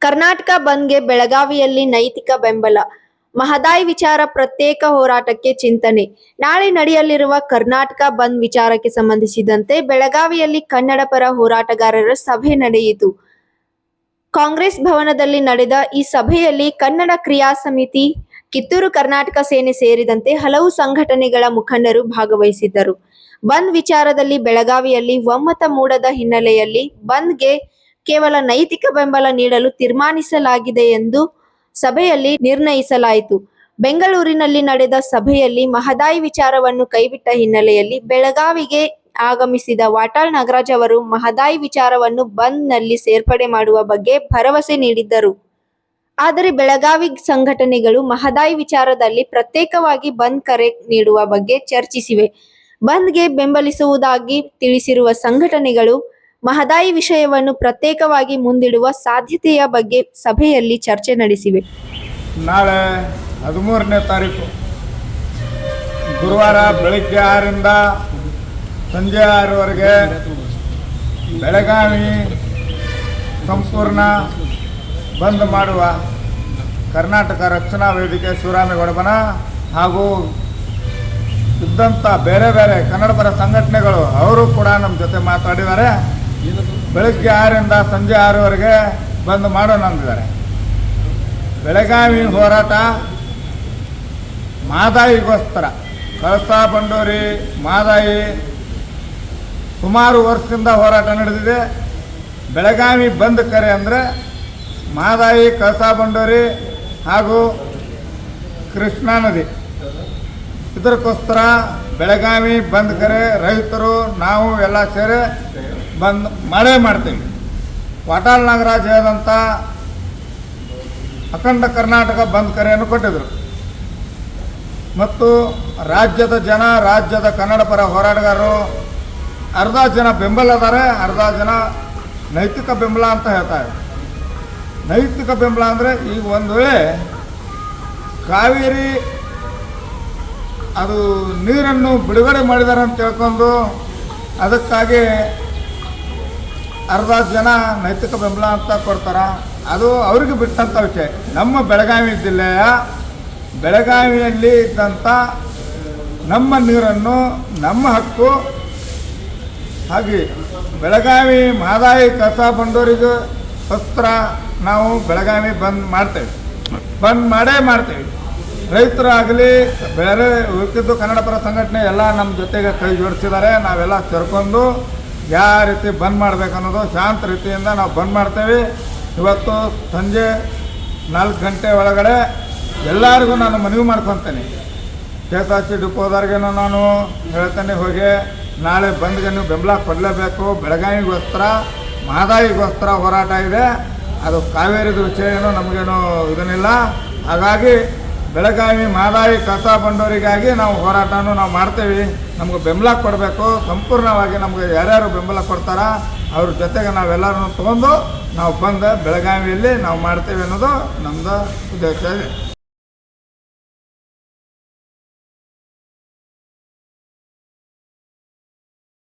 ಕರ್ನಾಟಕ ಬಂದ್ಗೆ ಬೆಳಗಾವಿಯಲ್ಲಿ ನೈತಿಕ ಬೆಂಬಲ. ಮಹದಾಯಿ ವಿಚಾರ ಪ್ರತ್ಯೇಕ ಹೋರಾಟಕ್ಕೆ ಚಿಂತನೆ. ನಾಳೆ ನಡೆಯಲಿರುವ ಕರ್ನಾಟಕ ಬಂದ್ ವಿಚಾರಕ್ಕೆ ಸಂಬಂಧಿಸಿದಂತೆ ಬೆಳಗಾವಿಯಲ್ಲಿ ಕನ್ನಡ ಪರ ಹೋರಾಟಗಾರರ ಸಭೆ ನಡೆಯಿತು. ಕಾಂಗ್ರೆಸ್ ಭವನದಲ್ಲಿ ನಡೆದ ಈ ಸಭೆಯಲ್ಲಿ ಕನ್ನಡ ಕ್ರಿಯಾ ಸಮಿತಿ, ಕಿತ್ತೂರು ಕರ್ನಾಟಕ ಸೇನೆ ಸೇರಿದಂತೆ ಹಲವು ಸಂಘಟನೆಗಳ ಮುಖಂಡರು ಭಾಗವಹಿಸಿದ್ದರು. ಬಂದ್ ವಿಚಾರದಲ್ಲಿ ಬೆಳಗಾವಿಯಲ್ಲಿ ಒಮ್ಮತ ಮೂಡದ ಹಿನ್ನೆಲೆಯಲ್ಲಿ ಬಂದ್ಗೆ ಕೇವಲ ನೈತಿಕ ಬೆಂಬಲ ನೀಡಲು ತೀರ್ಮಾನಿಸಲಾಗಿದೆ ಎಂದು ಸಭೆಯಲ್ಲಿ ನಿರ್ಣಯಿಸಲಾಯಿತು. ಬೆಂಗಳೂರಿನಲ್ಲಿ ನಡೆದ ಸಭೆಯಲ್ಲಿ ಮಹದಾಯಿ ವಿಚಾರವನ್ನು ಕೈಬಿಟ್ಟ ಹಿನ್ನೆಲೆಯಲ್ಲಿ ಬೆಳಗಾವಿಗೆ ಆಗಮಿಸಿದ ವಾಟಾಳ್ ನಾಗರಾಜ್ ಅವರು ಮಹದಾಯಿ ವಿಚಾರವನ್ನು ಬಂದ್ನಲ್ಲಿ ಸೇರ್ಪಡೆ ಮಾಡುವ ಬಗ್ಗೆ ಭರವಸೆ ನೀಡಿದ್ದರು. ಆದರೆ ಬೆಳಗಾವಿ ಸಂಘಟನೆಗಳು ಮಹದಾಯಿ ವಿಚಾರದಲ್ಲಿ ಪ್ರತ್ಯೇಕವಾಗಿ ಬಂದ್ ಕರೆ ನೀಡುವ ಬಗ್ಗೆ ಚರ್ಚಿಸಿವೆ. ಬಂದ್ಗೆ ಬೆಂಬಲಿಸುವುದಾಗಿ ತಿಳಿಸಿರುವ ಸಂಘಟನೆಗಳು ಮಹದಾಯಿ ವಿಷಯವನ್ನು ಪ್ರತ್ಯೇಕವಾಗಿ ಮುಂದಿಡುವ ಸಾಧ್ಯತೆಯ ಬಗ್ಗೆ ಸಭೆಯಲ್ಲಿ ಚರ್ಚೆ ನಡೆಸಿವೆ. ನಾಳೆ 13ನೇ ತಾರೀಕು ಗುರುವಾರ ಬೆಳಗ್ಗೆ 6ರಿಂದ ಸಂಜೆ 6ವರೆಗೆ ಬೆಳಗಾವಿ ಸಂಪೂರ್ಣ ಬಂದ್ ಮಾಡುವ ಕರ್ನಾಟಕ ರಕ್ಷಣಾ ವೇದಿಕೆ ಶಿವರಾಮೇಗೌಡಬನ ಹಾಗೂ ಇದ್ದಂಥ ಬೇರೆ ಬೇರೆ ಕನ್ನಡ ಪರ ಸಂಘಟನೆಗಳು ಅವರು ಕೂಡ ನಮ್ಮ ಜೊತೆ ಮಾತಾಡಿದ್ದಾರೆ. ಬೆಳಗ್ಗೆ 6ರಿಂದ ಸಂಜೆ 6ವರೆಗೆ ಬಂದ್ ಮಾಡೋಣ ಅಂದಿದ್ದಾರೆ. ಬೆಳಗಾವಿ ಹೋರಾಟ ಮಹದಾಯಿಗೋಸ್ಕರ, ಕಳಸಾ ಬಂಡೂರಿ ಮಹದಾಯಿ ಸುಮಾರು ವರ್ಷದಿಂದ ಹೋರಾಟ ನಡೆದಿದೆ. ಬೆಳಗಾವಿ ಬಂದ್ ಕರೆ ಅಂದರೆ ಮಹದಾಯಿ, ಕಳಸಾ ಬಂಡೂರಿ ಹಾಗೂ ಕೃಷ್ಣಾ ನದಿ, ಇದಕ್ಕೋಸ್ಕರ ಬೆಳಗಾವಿ ಬಂದ್ ಕರೆ ರೈತರು ನಾವು ಎಲ್ಲ ಸೇರಿ ಬಂದ್ ಮಾಡೇ ಮಾಡ್ತೀವಿ. ವಾಟಾಳ್ ನಾಗರಾಜ್ ಹೇಳಿದಂಥ ಅಖಂಡ ಕರ್ನಾಟಕ ಬಂದ್ ಕರೆಯನ್ನು ಕೊಟ್ಟಿದ್ದರು ಮತ್ತು ರಾಜ್ಯದ ಜನ, ರಾಜ್ಯದ ಕನ್ನಡ ಪರ ಹೋರಾಟಗಾರರು ಅರ್ಧ ಜನ ಬೆಂಬಲ ಅದಾರೆ, ಅರ್ಧ ಜನ ನೈತಿಕ ಬೆಂಬಲ ಅಂತ ಹೇಳ್ತಾರೆ. ನೈತಿಕ ಬೆಂಬಲ ಅಂದರೆ ಈಗ ಒಂದು ವೇಳೆ ಕಾವೇರಿ ಅದು ನೀರನ್ನು ಬಿಡುಗಡೆ ಮಾಡಿದ್ದಾರೆ ಅಂತ ತಿಳ್ಕೊಂಡು ಅದಕ್ಕಾಗಿ ಅರ್ಧ ಜನ ನೈತಿಕ ಬೆಂಬಲ ಅಂತ ಕೊಡ್ತಾರೆ. ಅದು ಅವ್ರಿಗೆ ಬಿಟ್ಟಂಥ ವಿಷಯ. ನಮ್ಮ ಬೆಳಗಾವಿ ಜಿಲ್ಲೆಯ ಬೆಳಗಾವಿಯಲ್ಲಿ ಇದ್ದಂಥ ನಮ್ಮ ನೀರನ್ನು, ನಮ್ಮ ಹಕ್ಕು, ಹಾಗೆ ಬೆಳಗಾವಿ ಮಹದಾಯಿ, ಕಳಸಾ ಬಂಡೂರಿಗೆ ಹತ್ರ ನಾವು ಬೆಳಗಾವಿ ಬಂದ್ ಮಾಡ್ತೇವೆ, ಬಂದ್ ಮಾಡೇ ಮಾಡ್ತೇವೆ. ರೈತರಾಗಲಿ ಬೇರೆ ಉಳಿದಿದ್ದು ಕನ್ನಡ ಪರ ಸಂಘಟನೆ ಎಲ್ಲ ನಮ್ಮ ಜೊತೆಗೆ ಕೈ ಜೋಡಿಸಿದ್ದಾರೆ. ನಾವೆಲ್ಲ ಸೇರ್ಕೊಂಡು ಯಾವ ರೀತಿ ಬಂದ್ ಮಾಡಬೇಕು ಅನ್ನೋದು ಶಾಂತ ರೀತಿಯಿಂದ ನಾವು ಬಂದ್ ಮಾಡ್ತೇವೆ. ಇವತ್ತು ಸಂಜೆ 4 ಗಂಟೆ ಒಳಗಡೆ ಎಲ್ಲರಿಗೂ ನಾನು ಮನವಿ ಮಾಡ್ಕೊತೀನಿ. KSRTC ಡಿಪೋದವ್ರಿಗೇನು ನಾನು ಹೇಳ್ತೇನೆ, ಹೋಗಿ ನಾಳೆ ಬಂದ್ಗೆ ನೀವು ಬೆಂಬಲ ಕೊಡಲೇಬೇಕು. ಬೆಳಗಾವಿಗೋಸ್ಕರ, ಮಹದಾಯಿಗೋಸ್ಕರ ಹೋರಾಟ ಇದೆ. ಅದು ಕಾವೇರಿದ ವಿಷಯ ಏನೋ ನಮಗೇನು ಇದನ್ನಿಲ್ಲ. ಹಾಗಾಗಿ ಬೆಳಗಾವಿ ಮಹದಾಯಿ, ಕಳಸಾ ಬಂಡೂರಿಗಾಗಿ ನಾವು ಹೋರಾಟನೂ ನಾವು ಮಾಡ್ತೇವೆ. ನಮ್ಗೆ ಬೆಂಬಲ ಕೊಡಬೇಕು. ಸಂಪೂರ್ಣವಾಗಿ ನಮಗೆ ಯಾರ್ಯಾರು ಬೆಂಬಲ ಕೊಡ್ತಾರ ಅವ್ರ ಜೊತೆಗೆ ನಾವೆಲ್ಲರೂ ತೊಗೊಂಡು ನಾವು ಬಂದು ಬೆಳಗಾವಿಯಲ್ಲಿ ನಾವು ಮಾಡ್ತೇವೆ ಅನ್ನೋದು ನಮ್ಮದು ಉದ್ದೇಶ ಇದೆ.